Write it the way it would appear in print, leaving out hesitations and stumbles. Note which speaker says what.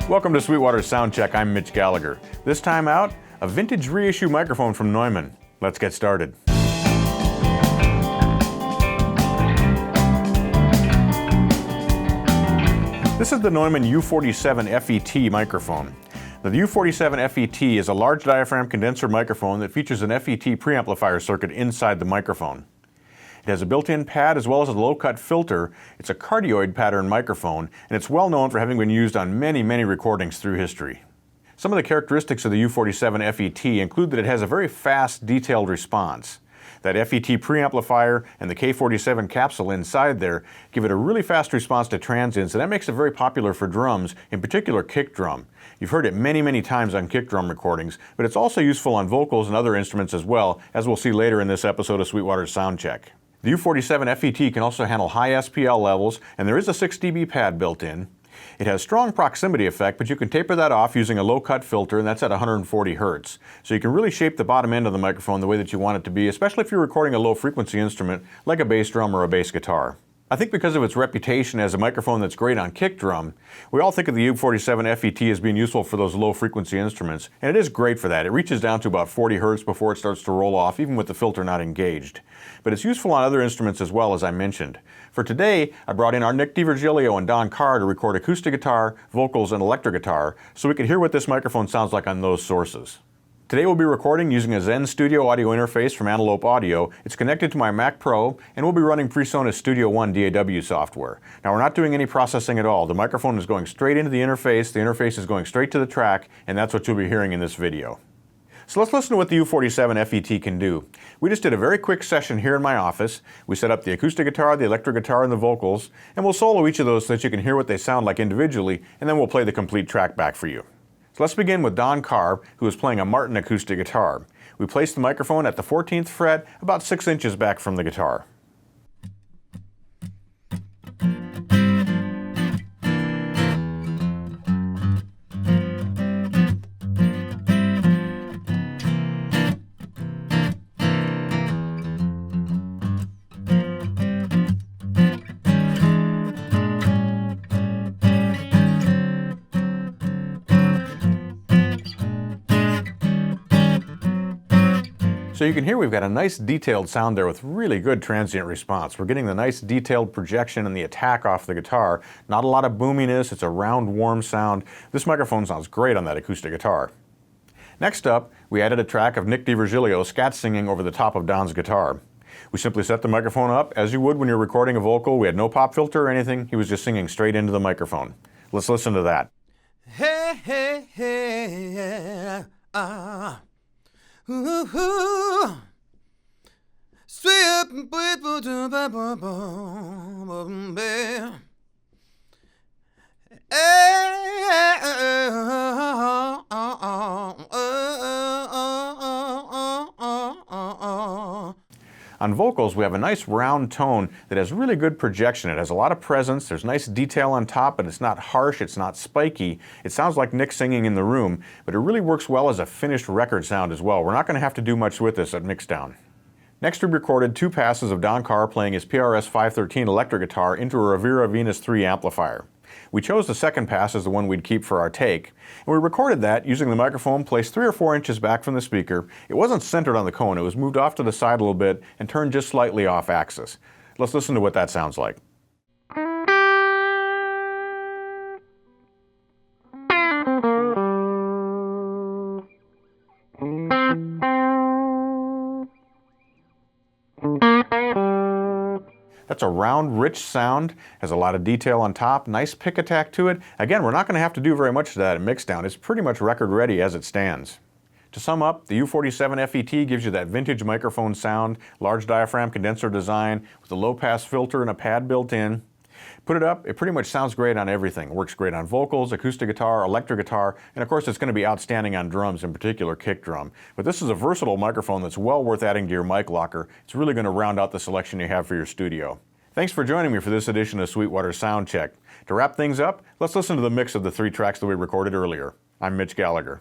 Speaker 1: Welcome to Sweetwater's SoundCheck. I'm Mitch Gallagher. This time out, a vintage reissue microphone from Neumann. Let's get started. This is the Neumann U47 FET microphone. Now, the U47 FET is a large diaphragm condenser microphone that features an FET preamplifier circuit inside the microphone. It has a built-in pad as well as a low-cut filter. It's a cardioid pattern microphone, and it's well known for having been used on many recordings through history. Some of the characteristics of the U47 FET include that it has a very fast, detailed response. That FET preamplifier and the K47 capsule inside there give it a really fast response to transients, and that makes it very popular for drums, in particular kick drum. You've heard it many times on kick drum recordings, but it's also useful on vocals and other instruments as well, as we'll see later in this episode of Sweetwater's SoundCheck. The U47 FET can also handle high SPL levels, and there is a 6 dB pad built in. It has strong proximity effect, but you can taper that off using a low-cut filter, and that's at 140 Hz. So you can really shape the bottom end of the microphone the way that you want it to be, especially if you're recording a low-frequency instrument like a bass drum or a bass guitar. I think because of its reputation as a microphone that's great on kick drum, we all think of the U47 FET as being useful for those low-frequency instruments, and it is great for that. It reaches down to about 40 Hz before it starts to roll off, even with the filter not engaged. But it's useful on other instruments as well, as I mentioned. For today, I brought in our Nick DiVirgilio and Don Carr to record acoustic guitar, vocals, and electric guitar, so we could hear what this microphone sounds like on those sources. Today we'll be recording using a Zen Studio audio interface from Antelope Audio. It's connected to my Mac Pro, and we'll be running PreSonus Studio One DAW software. Now, we're not doing any processing at all. The microphone is going straight into the interface is going straight to the track, and that's what you'll be hearing in this video. So let's listen to what the U47 FET can do. We just did a very quick session here in my office. We set up the acoustic guitar, the electric guitar, and the vocals, and we'll solo each of those so that you can hear what they sound like individually, and then we'll play the complete track back for you. So let's begin with Don Carr, who is playing a Martin acoustic guitar. We placed the microphone at the 14th fret, about 6 inches back from the guitar. So you can hear we've got a nice detailed sound there with really good transient response. We're getting the nice detailed projection and the attack off the guitar. Not a lot of boominess, it's a round, warm sound. This microphone sounds great on that acoustic guitar. Next up, we added a track of Nick DiVirgilio scat singing over the top of Don's guitar. We simply set the microphone up as you would when you're recording a vocal. We had no pop filter or anything. He was just singing straight into the microphone. Let's listen to that.
Speaker 2: Hey, hey, hey, ah. Ooh, ooh. Sweet,
Speaker 1: On vocals, we have a nice round tone that has really good projection. It has a lot of presence, there's nice detail on top, but it's not harsh, it's not spiky. It sounds like Nick singing in the room, but it really works well as a finished record sound as well. We're not going to have to do much with this at mixdown. Next, we recorded 2 passes of Don Carr playing his PRS 513 electric guitar into a Rivera Venus 3 amplifier. We chose the second pass as the one we'd keep for our take, and we recorded that using the microphone placed 3 or 4 inches back from the speaker. It wasn't centered on the cone, it was moved off to the side a little bit and turned just slightly off axis. Let's listen to what that sounds like. That's a round, rich sound, has a lot of detail on top, nice pick attack to it. Again, we're not going to have to do very much to that at mixdown. It's pretty much record ready as it stands. To sum up, the U47 FET gives you that vintage microphone sound, large diaphragm condenser design with a low pass filter and a pad built in. Put it up, it pretty much sounds great on everything. It works great on vocals, acoustic guitar, electric guitar, and of course it's going to be outstanding on drums, in particular kick drum. But this is a versatile microphone that's well worth adding to your mic locker. It's really going to round out the selection you have for your studio. Thanks for joining me for this edition of Sweetwater's SoundCheck. To wrap things up, let's listen to the mix of the 3 tracks that we recorded earlier. I'm Mitch Gallagher.